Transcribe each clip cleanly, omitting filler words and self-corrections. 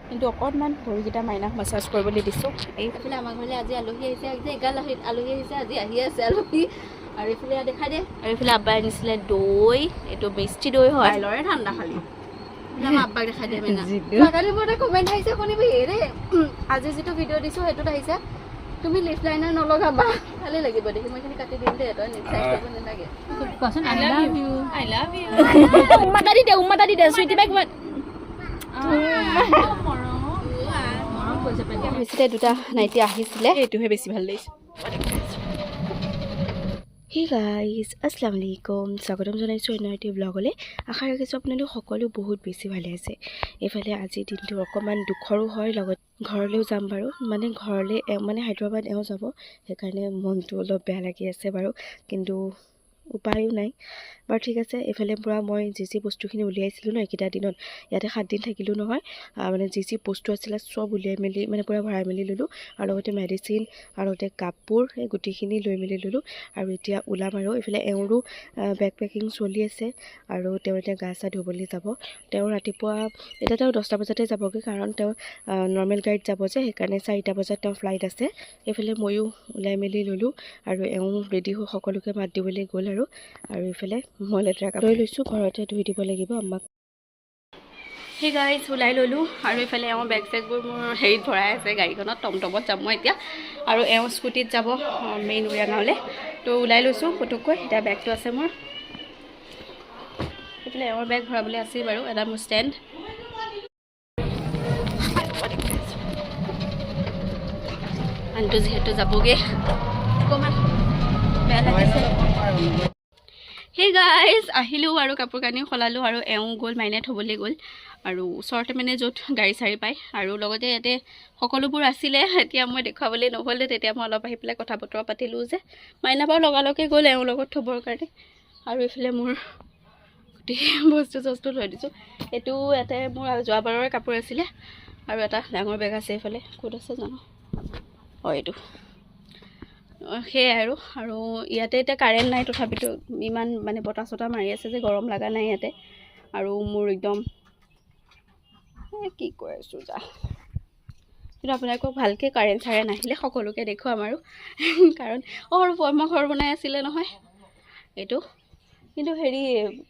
কিন্তু অকণমান ভৰিকেইটা মাইনাক মাছাজ কৰিবলৈ দিছোঁ। এইফালে আমাৰ ঘৰলৈ আজি আলহী আহিছে, যে এগাল আলহী আহিছে, আজি আহি আছে আলহী। আৰু এইফালে দেখাই দে। আৰু এইফালে আব্বাই আনিছিলে দৈ, এইটো মিষ্টি দৈ হয়। লৰে ঠাণ্ডা খালি আমাৰ আব্বাক দেখাই দে মেনা। যোৱাকালি মোৰ এটা কমেণ্ট আহিছে শুনিবি ৰে, আজি যিটো ভিডিঅ' দিছোঁ সেইটোত আহিছে তুমি লিফ লাইনাৰ নলগাবা, ভালেই লাগিব দেখি। মই এইখিনি কাটি দিম দে, তই নিশ্চয় কৰিব নালাগে। কোৱাচোন I love you. I love you. উম্মাতা দি দে চুইটি বাই ক'ৰবাত হৈছিলে। দুটা নাইটি আহিছিলে, এইটোহে বেছি ভাল লাগিছে। হে গাইজ, আসসালামু আলাইকুম, স্বাগতম জনাইছোঁ অন্য এটি ব্লগলৈ। আশা ৰাখিছোঁ আপোনালোক সকলো বহুত বেছি ভালে আছে। এইফালে আজিৰ দিনটো অকণমান দুখৰো হয়, লগত ঘৰলৈও যাম বাৰু, মানে ঘৰলৈ মানে হায়দৰাবাদ এওঁ যাব, সেইকাৰণে মনটো অলপ বেয়া লাগি আছে বাৰু, কিন্তু উপায়ো নাই বাৰু। ঠিক আছে, এইফালে পৰা মই যি বস্তুখিনি উলিয়াইছিলোঁ ন এইকেইটা দিনত, ইয়াতে 7 দিন থাকিলোঁ নহয়, মানে যি বস্তু আছিলে চব উলিয়াই মেলি মানে পূৰা ভৰাই মেলি ল'লোঁ, আৰু লগতে মেডিচিন আৰু লগতে কাপোৰ, এই গোটেইখিনি লৈ মেলি ল'লোঁ। আৰু এতিয়া ওলাম আৰু এইফালে এওঁৰো বেগ পেকিং চলি আছে, আৰু তেওঁ এতিয়া গা চা ধুবলৈ যাব। তেওঁ ৰাতিপুৱা এতিয়া তেওঁ 10টা বজাতে যাবগৈ, কাৰণ তেওঁ নৰ্মেল গাড়ীত যাব যে, সেইকাৰণে 4টা বজাত তেওঁ ফ্লাইট আছে। এইফালে ময়ো ওলাই মেলি ল'লোঁ, আৰু এওঁ ৰেডি হৈ সকলোকে মাত দিবলৈ গ'ল। আৰু এইফালে মই লেতেৰা কাপোৰ লৈছোঁ, ঘৰতে ধুই দিব লাগিব আমাক। সেই গাড়ীত ওলাই ল'লোঁ, আৰু এইফালে এওঁ বেগ চেগবোৰ মোৰ হেৰিত ভৰাই আছে গাড়ীখনত, টমটমত যাম মই এতিয়া, আৰু এওঁ স্কুটিত যাব মেইন উৰিয়াগাঁৱলৈ। তো ওলাই লৈছোঁ পুটুককৈ, এতিয়া বেগটো আছে মোৰ। এইফালে এওঁৰ বেগ ভৰাবলৈ আছেই বাৰু, এটা মোৰ ষ্টেণ্ড। আনটো যিহেতু যাবগৈ, অকণমান বেয়া লাগিছে। সেই গাইজ আহিলোঁ, আৰু কাপোৰ কানিও সলালোঁ, আৰু এওঁ গ'ল মাইনাই থ'বলৈ গ'ল, আৰু ওচৰতে মানে য'ত গাড়ী চাড়ী পায়, আৰু লগতে ইয়াতে সকলোবোৰ আছিলে। এতিয়া মই দেখুৱাবলৈ নহ'লে, তেতিয়া মই অলপ আহি পেলাই কথা বতৰা পাতিলোঁ যে, মাইনা বাৰু লগালগে গ'ল এওঁৰ লগত থ'বৰ কাৰণে। আৰু এইফালে মোৰ গোটেই বস্তু চস্তু থৈ দিছোঁ। এইটো ইয়াতে মোৰ যোৱাবাৰৰে কাপোৰ আছিলে, আৰু এটা ডাঙৰ বেগ আছে এইফালে, ক'ত আছে জানো, অঁ এইটো। সেয়াই আৰু ইয়াতে এতিয়া কাৰেণ্ট নাই, তথাপিতো ইমান মানে বতাহ চতাহ মাৰি আছে যে গৰম লগা নাই ইয়াতে। আৰু মোৰ একদম কি কৈ আছোঁ যা, কিন্তু আপোনালোকক ভালকৈ কাৰেণ্ট চাৰেণ্ট আহিলে সকলোকে দেখুৱাম আৰু, কাৰণ মই ঘৰ বনাই আছিলে নহয় এইটো, কিন্তু হেৰি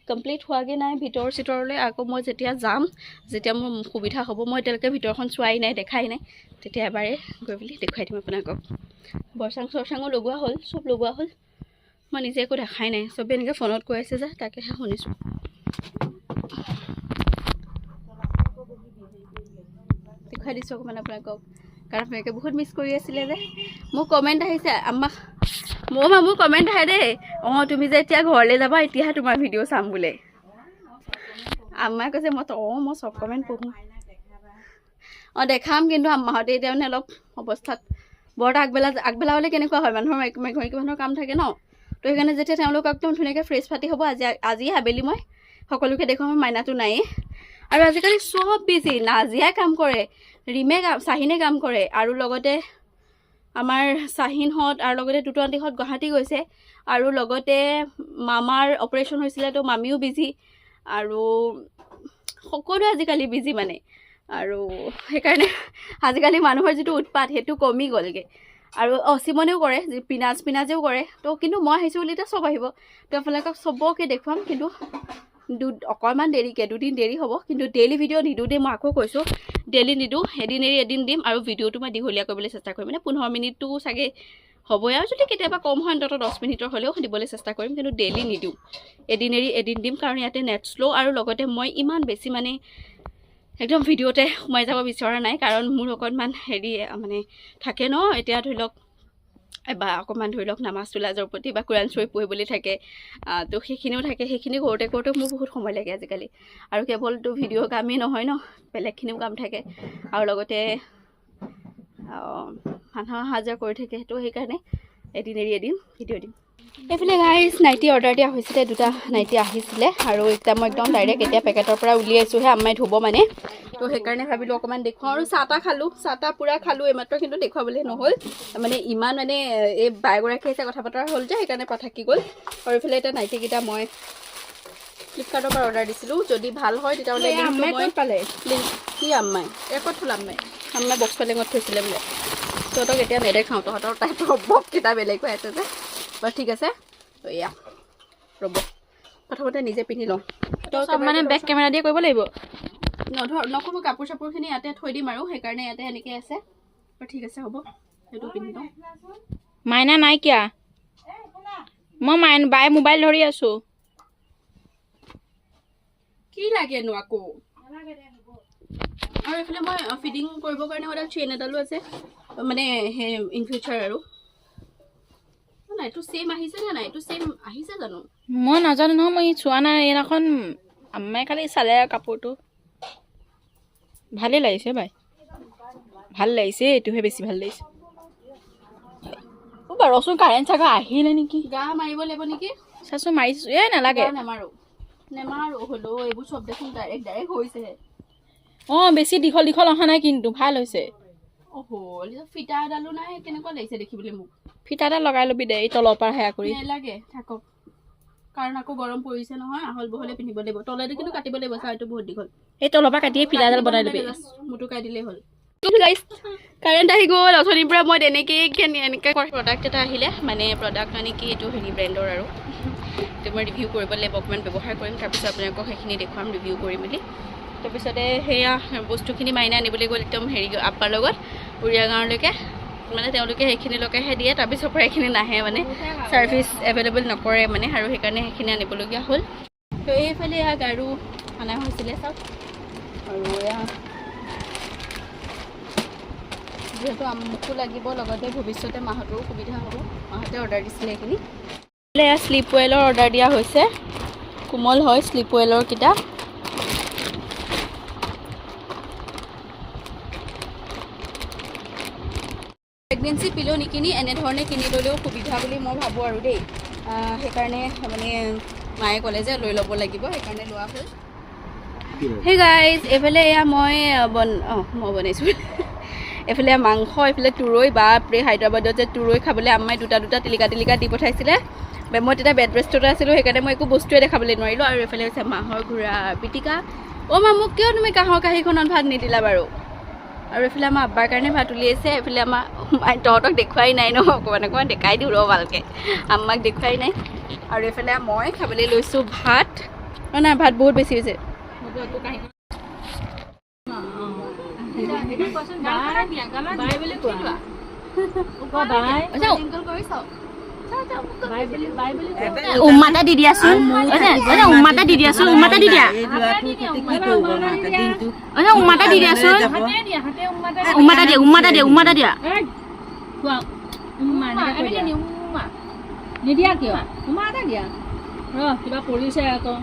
কমপ্লিট হোৱাগৈ নাই ভিতৰ চিতৰলৈ। আকৌ মই যেতিয়া যাম, যেতিয়া মোৰ সুবিধা হ'ব, মই এতিয়ালৈকে ভিতৰখন চোৱাই নাই, দেখাই নাই, তেতিয়া এবাৰে গৈ বুলি দেখুৱাই দিম আপোনালোকক। বৰচাং চৰচাঙো লগোৱা হ'ল, চব লগোৱা হ'ল, মই নিজে একো দেখাই নাই, চবেই এনেকৈ ফোনত কৈ আছে যে, তাকেহে শুনিছোঁ। দেখুৱাই দিছোঁ অকণমান আপোনালোকক, কাৰণ আপোনালোকে বহুত মিছ কৰি আছিলে যে। মোৰ কমেণ্ট আহিছে, আম্মা মোৰ কমেণ্ট আহে দেই, অঁ তুমি যে এতিয়া ঘৰলৈ যাবা, এতিয়াহে তোমাৰ ভিডিঅ' চাম বোলে। আম্মাই কৈছে মই চব কমেণ্ট পঢ়োঁ। অঁ দেখাম, কিন্তু আম্মাহঁতে এতিয়া মানে অলপ অৱস্থাত বৰ আগবেলা হ'লে কেনেকুৱা হয়, মানুহৰ মাইকী মানুহৰ কাম থাকে ন, তো সেইকাৰণে যেতিয়া তেওঁলোক একদম ধুনীয়াকৈ ফ্ৰেছ পাতি হ'ব, আজি আবেলি মই সকলোকে দেখুৱাম। মাইনাটো নায়েই, আৰু আজিকালি চব বিজি, নাজিয়াই কাম কৰে, চাহিনে কাম কৰে, আৰু লগতে আমাৰ চাহিনহঁত, আৰু লগতে টুটু আণ্টিহঁত গুৱাহাটী গৈছে, আৰু লগতে মামাৰ অপাৰেশ্যন হৈছিলে, তো মামীও বিজি, আৰু সকলোৱে আজিকালি বিজি মানে। আৰু সেইকাৰণে আজিকালি মানুহৰ যিটো উৎপাত সেইটো কমি গ'লগৈ। আৰু চিমনেও কৰে, পিনাজেও কৰে, তো কিন্তু মই আহিছোঁ বুলি এতিয়া চব আহিব, তো আপোনালোকক চবকে দেখুৱাম, কিন্তু অকণমান দেৰিকৈ, 2 দিন দেৰি হ'ব, কিন্তু ডেইলি ভিডিঅ' নিদিওঁ দেই, মই আকৌ কৈছোঁ ডেইলি নিদিওঁ, এদিন এৰি এদিন দিম, আৰু ভিডিঅ'টো মই দীঘলীয়া কৰিবলৈ চেষ্টা কৰিম, মানে 15 মিনিটটো চাগে হ'বই, আৰু যদি কেতিয়াবা কম হয় অন্ততঃ 10 মিনিটৰ হ'লেও দিবলৈ চেষ্টা কৰিম, কিন্তু ডেইলি নিদিওঁ, এদিন এৰি এদিন দিম, কাৰণ ইয়াতে নেট শ্ল', আৰু লগতে মই ইমান বেছি মানে একদম ভিডিঅ'তে সোমাই যাব বিচৰা নাই, কাৰণ মোৰ অকণমান হেৰি মানে থাকে ন, এতিয়া ধৰি লওক বা অকণমান ধৰি লওক নামাজ তোলাজৰ প্ৰতি বা কোৰাণ চৰীফ পঢ়িবলৈ থাকে, তো সেইখিনিও থাকে, সেইখিনি কৰোঁতে মোৰ বহুত সময় লাগে আজিকালি। আৰু কেৱলতো ভিডিঅ' কামেই নহয় ন, বেলেগখিনিও কাম থাকে, আৰু লগতে মানুহ অহা যোৱা কৰি থাকে, তো সেইকাৰণে এদিন এৰি এদিন ভিডিঅ' দিম। এইফালে গাইজ নাইটি অৰ্ডাৰ দিয়া হৈছিলে, 2টা নাইটি আহিছিলে, আৰু এতিয়া মই একদম ডাইৰেক্ট এতিয়া পেকেটৰ পৰা উলিয়াইছোঁহে, আম্মাই ধুব মানে, তো সেইকাৰণে ভাবিলোঁ অকণমান দেখুৱাওঁ। আৰু চাহ তাহ পূৰা খালোঁ এইমাত্ৰ, কিন্তু দেখুৱাবলৈ নহ'ল, মানে ইমান মানে এই বায়েগৰাকী আহিছে, কথা বতৰা হ'ল যে, সেইকাৰণে থাকি গ'ল। আৰু এইফালে এতিয়া নাইটিকেইটা মই ফ্লিপকাৰ্টৰ পৰা অৰ্ডাৰ দিছিলোঁ যদি ভাল হয় তেতিয়াহ'লে কি আম্মাই এয়াৰপৰ্ট থলাম মই আম্মাই বক্স পালেঙত থৈছিলে বোলে তহঁতক এতিয়া নেদেখাওঁ তহঁতৰ টাইপৰ বক্সকেইটা বেলেগ হৈ আছে যে বাৰু ঠিক আছে এয়া ৰ'ব প্ৰথমতে নিজে পিন্ধি লওঁ চব মানে বেক কেমেৰা দিয়ে কৰিব লাগিব নকৰোঁ কাপোৰ চাপোৰখিনি ইয়াতে থৈ দিম আৰু সেইকাৰণে ইয়াতে এনেকৈ আছে বাৰু ঠিক আছে হ'ব সেইটো পিন্ধি লওঁ মাইনা নাইকিয়া মই বাই মোবাইল ধৰি আছোঁ কি লাগেনো আকৌ আৰু এইফালে মই ফিটিং কৰিবৰ কাৰণে সদায় চেইন এডালো আছে মানে সেই ইন ফিউচাৰ আৰু নাই এইটো ছেইম আহিছে নে নাই এইটো ছেইম আহিছে জানো মই নাজানো নহয় মই চোৱা নাই এইদিনাখন আম্মাই খালি চালে কাপোৰটো ভালেই লাগিছে বাই ভাল লাগিছে এইটোহে বেছি ভাল লাগিছে বাৰু ৰচোন কাৰেণ্ট চাগা আহিলে নেকি গা মাৰিব লাগিব নেকি চাচোন মাৰিছোঁ নালাগে নেমাৰো হ'লেও এইবোৰ চব দেখোন ডাইৰেক্ট হৈছেহে বেছি দীঘল দীঘল অহা নাই কিন্তু ভাল হৈছে ফিটা এডালো নাই কেনেকুৱা লাগিছে দেখিবলৈ মোক ফিটা এটা লগাই ল'বি দে এই তলৰ পৰা সেয়া কৰি নেলাগে থাকক কাৰণ আকৌ গৰম পৰিছে নহয় আহল বহলে পিন্ধিব লাগিব তলেদি কিন্তু কাটিব লাগিব চাইটো বহুত দীঘল এই তলৰ পৰা কাটিয়ে ফিটা এডাল বনাই ল'বি মুটুকাই দিলেই হ'ল কাৰেণ্ট আহি গ'ল অথনিৰ পৰা মই এনেকৈ প্ৰডাক্ট এটা আহিলে মানে প্ৰডাক্ট মানে কি এইটো হেৰি ব্ৰেণ্ডৰ আৰু এইটো মই ৰিভিউ কৰিব লাগিব অকণমান ব্যৱহাৰ কৰিম তাৰপিছত আপোনালোকক সেইখিনি দেখুৱাম ৰিভিউ কৰি মেলি তাৰপিছতে সেয়া বস্তুখিনি মাইনা আনিবলৈ গ'ল একদম হেৰি আপ্পাৰ লগত উৰিয়া গাঁৱলৈকে মানে তেওঁলোকে সেইখিনিলৈকেহে দিয়ে তাৰপিছৰ পৰা এইখিনি নাহে মানে ছাৰ্ভিচ এভেইলেবল নকৰে মানে আৰু সেইকাৰণে সেইখিনি আনিবলগীয়া হ'ল তো এইফালে এয়া গাৰু অনা হৈছিলে চাওক আৰু এয়া যিহেতু মোকো লাগিব লগতে ভৱিষ্যতে মাহঁতৰো সুবিধা হ'ব মাহঁতে অৰ্ডাৰ দিছিলে এইখিনি এয়া শ্লিপ ৱেলৰ অৰ্ডাৰ দিয়া হৈছে কোমল হয় শ্লিপ ৱেলৰ কেইটা প্ৰেগনেঞ্চি পিলো নিকিনি এনেধৰণে কিনি ল'লেও সুবিধা বুলি মই ভাবোঁ আৰু দেই সেইকাৰণে মানে মায়ে ক'লে যে লৈ ল'ব লাগিব সেইকাৰণে লোৱা হ'ল হে গাইজ এইফালে এয়া মই বনাইছোঁ এইফালে মাংস এইফালে তুৰৈ বাপৰে হায়দৰাবাদত যে তুৰৈ খাবলৈ আম্মাই দুটা টিলিকা দি পঠাইছিলে মই তেতিয়া বেড ৰেষ্টতে আছিলোঁ সেইকাৰণে মই একো বস্তুৱে দেখাবলৈ নোৱাৰিলোঁ আৰু এইফালে হৈছে মাহৰ ঘূৰা পিটিকা মা মোক কিয় তুমি কাঁহৰ কাঁহীখনত ভাত নিদিলা বাৰু আৰু এইফালে আমাৰ আব্বাৰ কাৰণে ভাত উলিয়াইছে এইফালে আমাৰ তহঁতক দেখুৱাই নাই ন অকণমান দেখাই দিওঁ ৰ ভালকৈ আম্মাক দেখুৱাই নাই আৰু এইফালে মই খাবলৈ লৈছোঁ ভাত নাই ভাত বহুত বেছি হৈছে উম্মাটা দি দিয়াচোন উম্মাটা দি দিয়াচোন উম্মাটা দি দিয়া উম্মাটা দি দিয়াচোন উম্মাটা দিয়া নিদিয়া কিয় উম্মাটা দিয়া কিবা কৰিছে আকৌ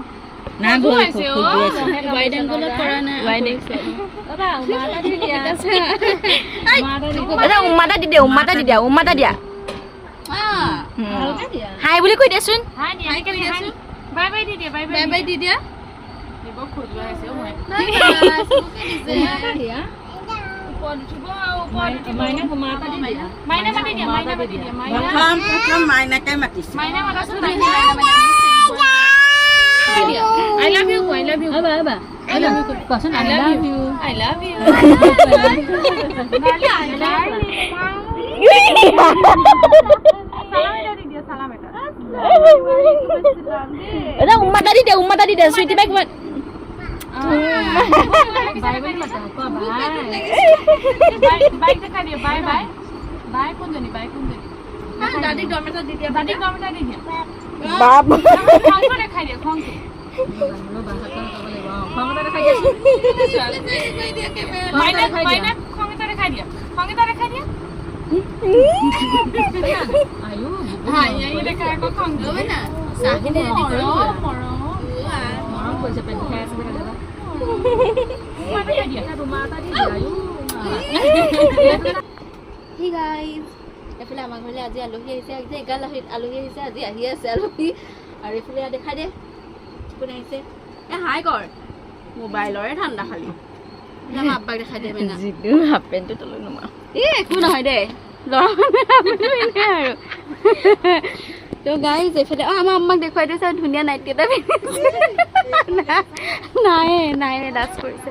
উম্মাটা দিয়া হাই বুলি কৈ দিয়াচোন বাই বাই দি দিয়া মাইনাকে মাতিছে I love you. I love you. I love you. Kosan I love you. I love you. Salam eta. Ada umma tadi dia. Sweetie bag buat. Bye bye mata apa bye. Bye dekha dia. Bye bye. Bye kon jani. দাদি tomato দি দিয়া বাপ খংটো দেখাই দিয়া খংটো Hey guys, এইফালে আমাৰ ঘৰলৈ আজি আলহী আহিছে এগাল আলহী আহিছে আজি আহি আছে আলহী আৰু এইফালে দেখাই দে কোন আহিছে হাই কৰ মোবাইলৰে ঠাণ্ডা খালি আমাৰ আব্বাক দেখাই দে মেনা যিটো হাফ পেণ্টটো তলৈ নমা একো নহয় দে ল'ৰা মানুহে আৰু তো গাইজ এইফালে আমাৰ আম্মাক দেখুৱাই দিছে ধুনীয়া নাইটি এটা নাই লাজ কৰিছে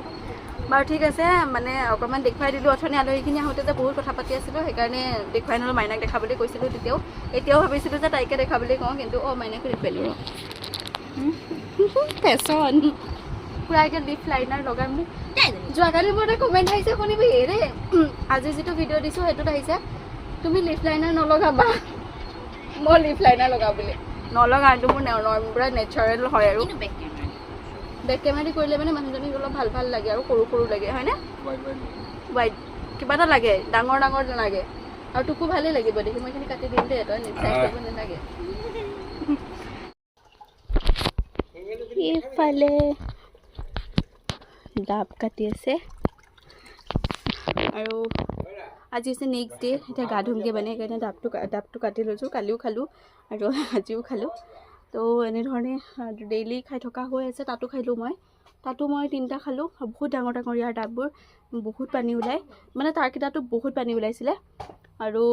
বাৰু ঠিক আছে মানে অকণমান দেখুৱাই দিলোঁ অথনি আলহীখিনি আহোঁতে যে বহুত কথা পাতি আছিলোঁ সেইকাৰণে দেখুৱাই নলোঁ মাইনাক দেখাবলৈ কৈছিলোঁ এতিয়াও ভাবিছিলোঁ যে তাইকে দেখাবলৈ কওঁ কিন্তু মাইনাকো দেখুৱাই দিলোঁ ফেশ্বন পুৰা এতিয়া লিপ লাইনাৰ লগাই মোক যোৱাকালি মোৰ এটা কমেণ্ট আহিছে শুনিবি ৰে আজি যিটো ভিডিঅ' দিছোঁ সেইটোত আহিছে তুমি লিপ লাইনাৰ নলগাবা মই লিপ লাইনাৰ লগাওঁ বুলি নলগা এইটো মোৰ পুৰা নেচাৰেল হয় আৰু বেক কেমেৰা দি কৰিলে মানে মানুহজনীক অলপ ভাল লাগে আৰু সৰু লাগে হয়নে ৱাইট কিবা এটা লাগে ডাঙৰ নালাগে আৰু তোকো ভালেই লাগিব দেখি মই এইখিনি কাটি দিম দেই তই চাই কৰিব নালাগে এইফালে ডাব কাটি আছে আৰু আজি হৈছে নেক্সট ডে এতিয়া গা ধুমগৈ মানে সেইকাৰণে ডাবটো কাটি লৈছোঁ কালিও খালোঁ আৰু আজিও খালোঁ তো এনেধৰণে ডেইলি খাই থকা হৈ আছে তাতো খালোঁ তাতো মই 3টা খালোঁ বহুত ডাঙৰ ইয়াৰ ডাববোৰ বহুত পানী ওলায় মানে তাৰকেইটাতো বহুত পানী ওলাইছিলে আৰু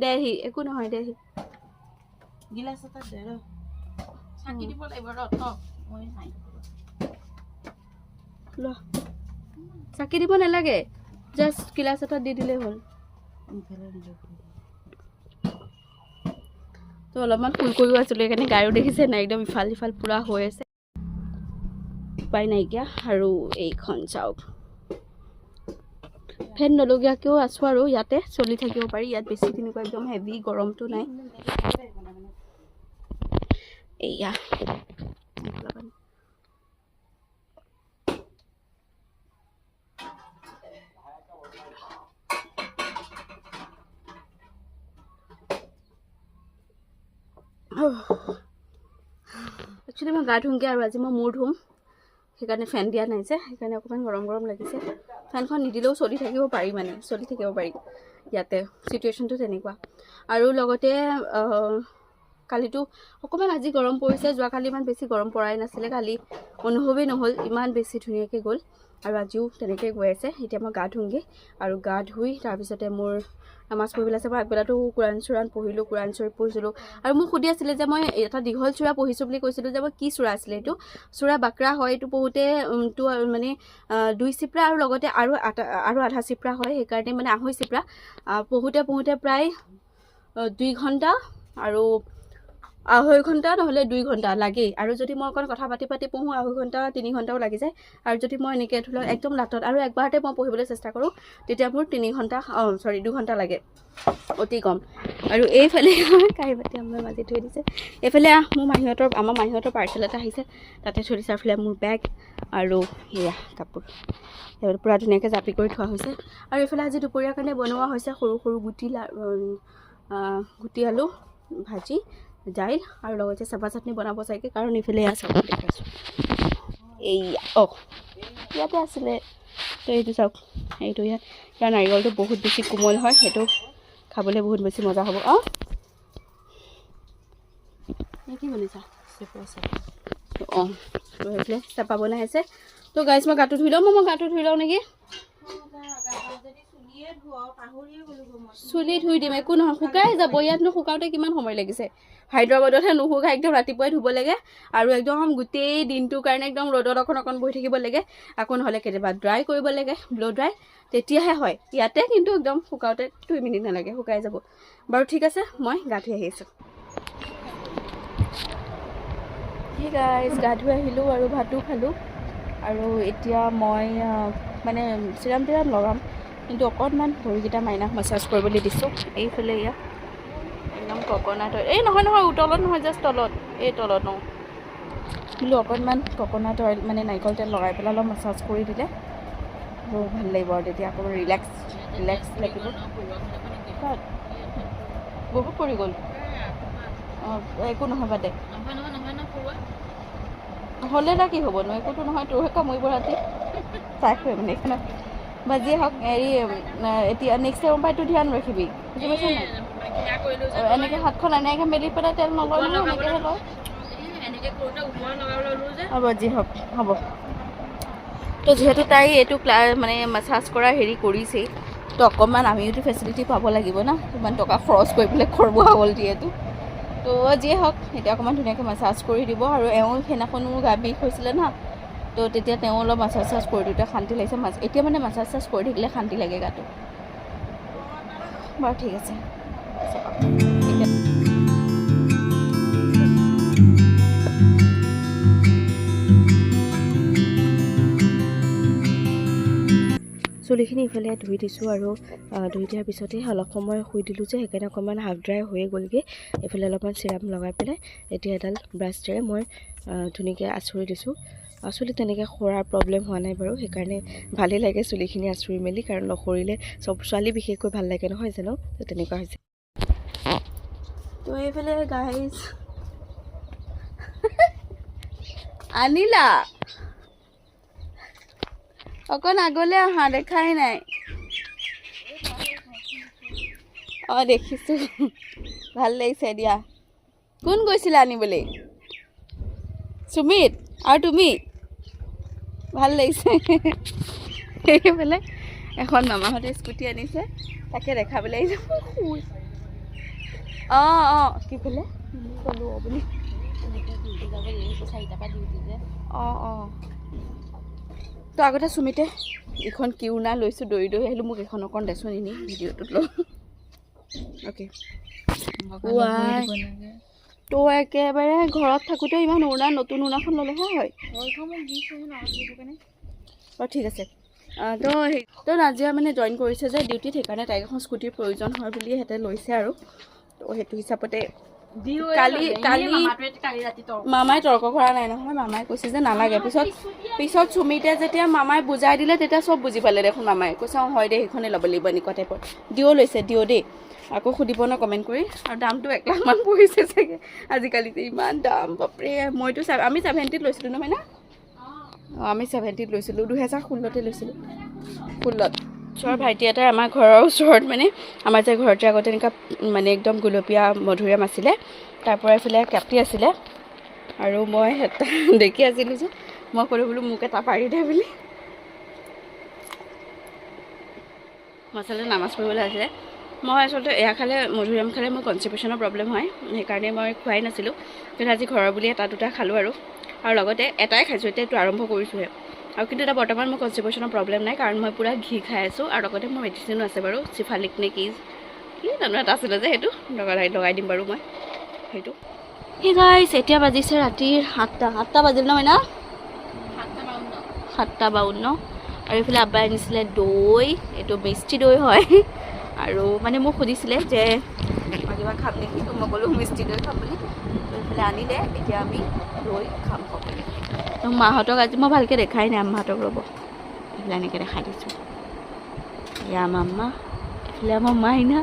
দেহি একো নহয় দেহি গিলাচ এটা দে ৰ চাকি দিব লাগিব ৰ মই চাই ল চাকি দিব নালাগে জাষ্ট গিলাচ এটা দি দিলেই হ'ল তো অলপমান ফুল কৰিও আছিলোঁ সেইকাৰণে গায়ো দেখিছে নাই একদম ইফাল সিফাল পূৰা হৈ আছে উপায় নাইকিয়া আৰু এইখন চাওক ফেন নলগীয়াকৈও আছোঁ আৰু ইয়াতে চলি থাকিব পাৰি ইয়াত বেছি তেনেকুৱা একদম হেভি গৰমটো নাই এয়া একচুৱেলি মই গা ধুমগৈ আৰু আজি মই মূৰ ধুম সেইকাৰণে ফেন দিয়া নাই যে সেইকাৰণে অকণমান গৰম লাগিছে ফেনখন নিদিলেও চলি থাকিব পাৰি ইয়াতে চিটুৱেশ্যনটো তেনেকুৱা আৰু লগতে কালিতো অকণমান আজি গৰম পৰিছে যোৱাকালি ইমান বেছি গৰম পৰাই নাছিলে কালি অনুভৱেই নহ'ল ইমান বেছি ধুনীয়াকৈ গ'ল আৰু আজিও তেনেকৈ গৈ আছে এতিয়া মই গা ধুমগৈ আৰু গা ধুই তাৰপিছতে মোৰ নামাজ পঢ়িবলৈ আছে মই আগবেলাটো কোৰাণ পঢ়িলোঁ কোৰাণ চৰীফ পঢ়িছিলোঁ আৰু মোক সুধি আছিলে যে মই এটা দীঘল চূড়া পঢ়িছোঁ বুলি কৈছিলোঁ যে মই কি চূড়া আছিলে এইটো চূড়া বাকৰা হয় এইটো পঢ়োঁতে মানে 2 চিপ্ৰা আৰু লগতে আৰু আধা চিপ্ৰা হয় সেইকাৰণে মানে 2.5 চিপ্ৰা পঢ়োঁতে প্ৰায় 2 ঘণ্টা আৰু 2.5 ঘণ্টা নহ'লে 2 ঘণ্টা লাগেই আৰু যদি মই অকণ কথা পাতি পঢ়োঁ 2.5 ঘণ্টা 3 ঘণ্টাও লাগি যায় আৰু যদি মই এনেকৈ ধৰি লওক একদম লাটত আৰু একবাৰতে মই পঢ়িবলৈ চেষ্টা কৰোঁ তেতিয়া মোৰ 2 ঘণ্টা লাগে অতি কম আৰু এইফালে কাঁহী বাতি আমাৰ মাজি থৈ দিছে এইফালে আমাৰ মাহীহঁতৰ পাৰ্চেল এটা আহিছে তাতে থৈ দিছে এইফালে মোৰ বেগ আৰু সেয়া কাপোৰ এইফালে পূৰা ধুনীয়াকৈ জাপি কৰি থোৱা হৈছে আৰু এইফালে আজি দুপৰীয়াৰ কাৰণে বনোৱা হৈছে সৰু গুটি আলু ভাজি দাইল আৰু লগতে চাবা চাটনি বনাব চাগে কাৰণ এইফালে চাব দেখাইছোঁ ইয়াতে আছিলে তো এইটো চাওক এইটো ইয়াৰ নাৰিকলটো বহুত বেছি কোমল হয় সেইটো খাবলৈ বহুত বেছি মজা হ'ব কি বনাইছা তো সেইফালে চেপা বনাই আছে তো গাইছ মই গাটো ধুই লওঁ নেকি চুলি ধুই দিম একো নহয় শুকাই যাব ইয়াতনো শুকাওঁতে কিমান সময় লাগিছে হায়দৰাবাদতহে নুশুকাই একদম ৰাতিপুৱাই ধুব লাগে আৰু একদম গোটেই দিনটোৰ কাৰণে একদম ৰ'দত অকণ বহি থাকিব লাগে আকৌ নহ'লে কেতিয়াবা ড্ৰাই কৰিব লাগে ব্ল' ড্ৰাই তেতিয়াহে হয় ইয়াতে কিন্তু একদম শুকাওঁতে 2 মিনিট নালাগে শুকাই যাব বাৰু ঠিক আছে মই গা ধুই আহি আছোঁ ঠিক আছে গা ধুই আহিলোঁ আৰু ভাতো খালোঁ আৰু এতিয়া মই মানে চিৰাম লগাম কিন্তু অকণমান ভৰিকেইটা মাইনাক মাছাজ কৰিবলৈ দিছোঁ এইফালে একদম ককনাটৰ নহয় উতলত নহয় জাষ্ট তলত তলত বোলো অকণমান ককনাট অইল মানে নাৰিকল তেল লগাই পেলাই অলপ মাছাজ কৰি দিলে বহুত ভাল লাগিব আৰু তেতিয়া অকণমান ৰিলেক্স লাগিব বহুত পৰি গ'ল একো নহয় বাদে হ'লে না কি হ'বনো একোতো নহয় তোৰহে কামুৰিব ৰাতি চাই খুৱাই মানে এইখনত বাজিয়ে হওক এতিয়া নেক্সট টাইমৰ পৰা এইটো ধ্যান ৰাখিবি বুজি পাইছ নাই এনেকৈ হাতখন এনেকৈ মেলি পেলাই তেল নলয় নহয় এনেকৈহে লয় হ'ব যি হওক হ'ব তো যিহেতু তাই এইটো মানে মাছাজ কৰা হেৰি কৰিছেই তো অকণমান আমিওতো ফেচিলিটি পাব লাগিব না, ইমান টকা খৰচ কৰি পেলাই খৰবুৱাবলৈ দিয়েতো। তো যিয়ে হওক, এতিয়া অকণমান ধুনীয়াকৈ মাছাজ কৰি দিব। আৰু এওঁ সেইদিনাখন মোৰ গা বিষ হৈছিলে না, তো তেতিয়া তেওঁ অলপ মাছাজ চাছ কৰি দিওঁতে শান্তি লাগিছে। এতিয়া মানে মাছাজ চাছ কৰি থাকিলে শান্তি লাগে গাটো। বাৰু ঠিক আছে। চুলিখিনি ইফালে ধুই দিছোঁ আৰু ধুই দিয়াৰ পিছতেই অলপ সময় শুই দিলোঁ যে, সেইকাৰণে অকণমান হাফ ড্ৰাই হৈয়ে গ'লগৈ। এইফালে অলপমান চিৰাম লগাই পেলাই এতিয়া এডাল ব্ৰাছেৰে মই ধুনীয়াকৈ আঁচুৰি দিছোঁ। চুলি তেনেকৈ সৰাৰ প্ৰব্লেম হোৱা নাই বাৰু, সেইকাৰণে ভালেই লাগে চুলিখিনি আঁচুৰি মেলি, কাৰণ নসৰিলে চব ছোৱালী বিশেষকৈ ভাল লাগে নহয় জানো, তো তেনেকুৱা হৈছে। তো এইফালে গাইজ আনিলা অকণ আগলৈ আহা, দেখাই নাই। অঁ দেখিছোঁ, ভাল লাগিছে দিয়া। কোন গৈছিলা আনিবলৈ? সুমিত আৰু তুমি? ভাল লাগিছে। সেইফালে এখন মামাহঁতে স্কুটি আনিছে, তাকে দেখাবলৈ আহিছে। অঁ অঁ কি ক'লে? ক'লোঁ আপুনি। অঁ অঁ তো আগতে সুমিতে এইখন কিউনা লৈছোঁ, দৌৰি দৌৰি আহিলোঁ। মোক এইখন অকণ দেচোন এনেই ভিডিঅ'টোত লওঁ। অ'কে। তো একেবাৰে ঘৰত থাকোঁতে ইমান উৰ্ণা, নতুন উৰ্ণাখন ল'লেহে হয়। অঁ ঠিক আছে। তো নাজিয়া মানে জইন কৰিছে যে ডিউটিত, সেইকাৰণে তাইক এখন স্কুটিৰ প্ৰয়োজন হয় বুলি সিহঁতে লৈছে আৰু। তো সেইটো হিচাপতে কালি মামাই তৰ্ক কৰা নাই নহয়, মামাই কৈছে যে নালাগে। পিছত সুমিতে যেতিয়া মামাই বুজাই দিলে তেতিয়া চব বুজি পালে দেখোন। মামাই কৈছে অঁ হয় দেই, সেইখনেই ল'ব লাগিব এনেকুৱা টাইপৰ। ডিঅ' লৈছে, ডিঅ' দেই। আকৌ সুধিব ন কমেণ্ট কৰি। আৰু দামটো 1 লাখমান পৰিছে চাগে আজিকালি, যে ইমান দাম বাপৰে। মইতো আমি 70ত লৈছিলোঁ নহয় না? অঁ আমি 70ত লৈছিলোঁ, 2016তে লৈছিলোঁ। 16ত ওচৰৰ ভাইটি এটাই আমাৰ ঘৰৰ ওচৰত, মানে আমাৰ যে ঘৰতে আগতে এনেকুৱা মানে একদম গুলপীয়া মধুৰিআম আছিলে, তাৰ পৰা এইফালে কাটি আছিলে। আৰু মই এটা দেখি আছিলোঁ যে, মই ক'লোঁ বোলো মোক এটা পাৰি দে বুলি। মই আচলতে নামাজ পঢ়িবলৈ আছিলে। মই আচলতে এয়া খালে, মধুৰিআম খালে মোৰ কনষ্টিপেশ্যনৰ প্ৰব্লেম হয়, সেইকাৰণে মই খোৱাই নাছিলোঁ। কিন্তু আজি ঘৰৰ বুলি এটা দুটা খালোঁ আৰু লগতে এটাই খাইছোঁ, এতিয়া এইটো আৰম্ভ কৰিছোঁহে। আৰু কিন্তু এটা বৰ্তমান মোৰ কনষ্টিপেশ্যনৰ প্ৰব্লেম নাই, কাৰণ মই পূৰা ঘি খাই আছোঁ। আৰু লগতে মোৰ মেডিচিনো আছে বাৰু, চিফালিক নে কি জানো এটা আছিলে যে, সেইটো লগাই দিম বাৰু মই সেইটো। সেই গাইছ, এতিয়া বাজিছে ৰাতিৰ 7টা বাজিল নহয় না? 7:52। আৰু এইফালে আব্বাই আনিছিলে দৈ, এইটো মিষ্টি দৈ হয়। আৰু মানে মোক সুধিছিলে যে মই কিবা খাম নেকি, তো মই ক'লোঁ মিষ্টি দৈ খাম বুলি। তো এইফালে আনিলে, এতিয়া আমি দৈ খাম সকলোৱে। তো মাহঁতক আজি মই ভালকৈ দেখাই নাই, আম্মাহঁতক ৰ'ব এইফালে এনেকৈ দেখাই দিছোঁ। এয়া মাম্মা, এইফালে আমাৰ মাইনা,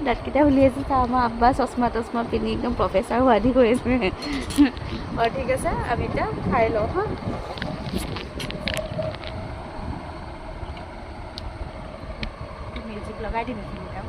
দাঁতকেইটা উলিয়াইছে। আমাৰ আব্বা চশমা তচমা পিন্ধি একদম প্ৰফেচাৰ হোৱাদি কৰি আছে। অঁ ঠিক আছে, আমি এতিয়া খাই লওঁ হা। মিউজিক লগাই দিম এইখিনি কাম।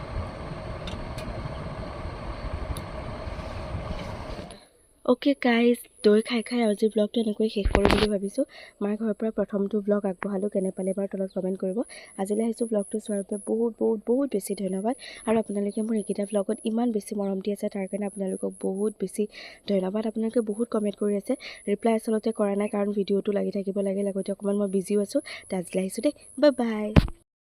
অ'কে গাইজ, দৈ খাই আজি ব্লগটো এনেকৈ শেষ কৰোঁ বুলি ভাবিছোঁ। মাৰ ঘৰৰ পৰা প্ৰথমটো ব্লগ আগবঢ়ালোঁ, কেনে পালে বাৰু তলত কমেণ্ট কৰিব। আজিলৈ আহিছোঁ ব্লগটো চোৱাৰ বাবে বহুত বহুত বহুত বেছি ধন্যবাদ। আৰু আপোনালোকে মোৰ এইকেইটা ব্লগত ইমান বেছি মৰম দি আছে, তাৰ কাৰণে আপোনালোকক বহুত বেছি ধন্যবাদ। আপোনালোকে বহুত কমেণ্ট কৰি আছে, ৰিপ্লাই আচলতে কৰা নাই, কাৰণ ভিডিঅ'টো লাগি থাকিব লাগে, লগতে অকণমান মই বিজিও আছোঁ। আজিলৈ আহিছোঁ দেই, বাই বাই।